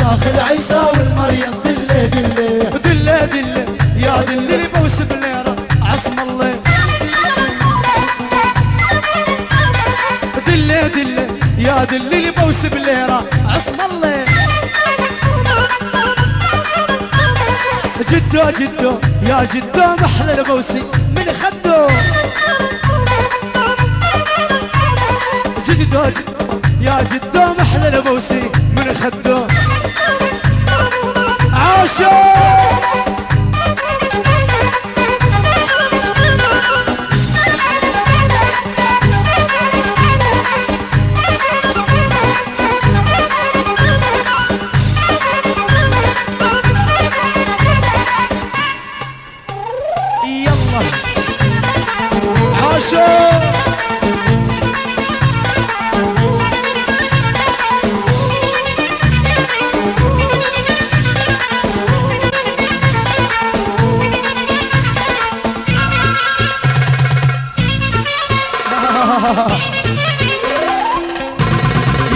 ماخذ عيسى والمريم دله دله دله دله يا دله اللي بوس بليره عصم الله دله دله يا دله اللي بوس بليره عصم الله جدو جدو يا جدو محلى البوسي من خدو جدو جدو يا جدو محلى البوسي من خدو عاشو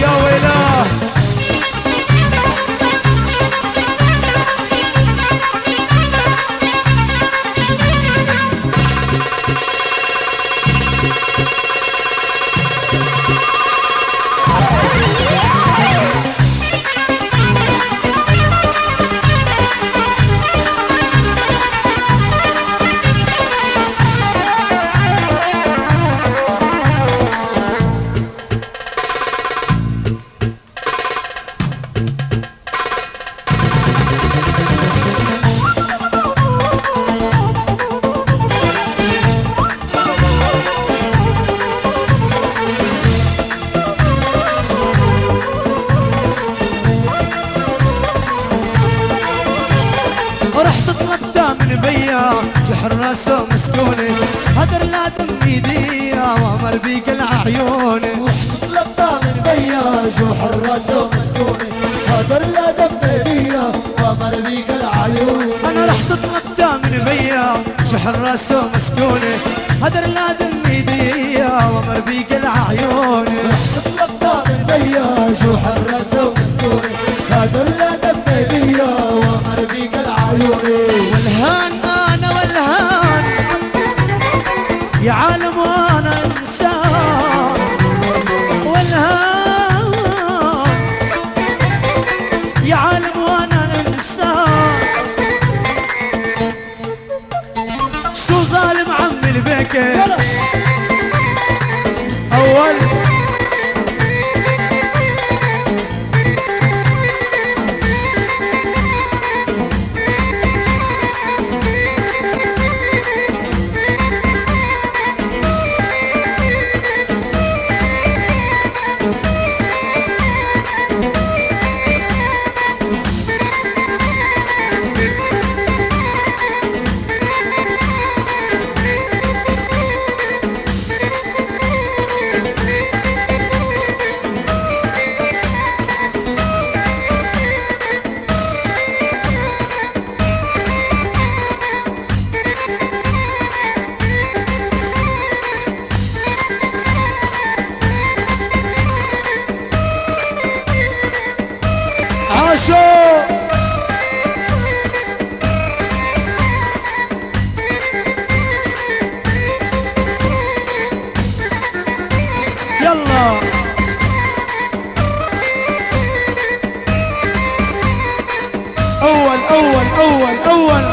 يا ويلاه جحر راسه مسكوني هدر لا دم ايديا وامر بيك العيوني طلبتها من بيا جحر راسه مسكوني هدر لا دم ايديا وامر بيك العيوني انا رحت طلبتها من بيا جحر راسه مسكوني هدر لا دم ايديا وامر بيك العيوني طلبتها من بيا جحر راسه مسكوني هدر لا دم ايديا وامر بيك العيوني والهان انا والهان يا عالم وانا انسان والهان يا عالم وانا انسان شو ظالم عمي البكي اول يلا اول اول اول اول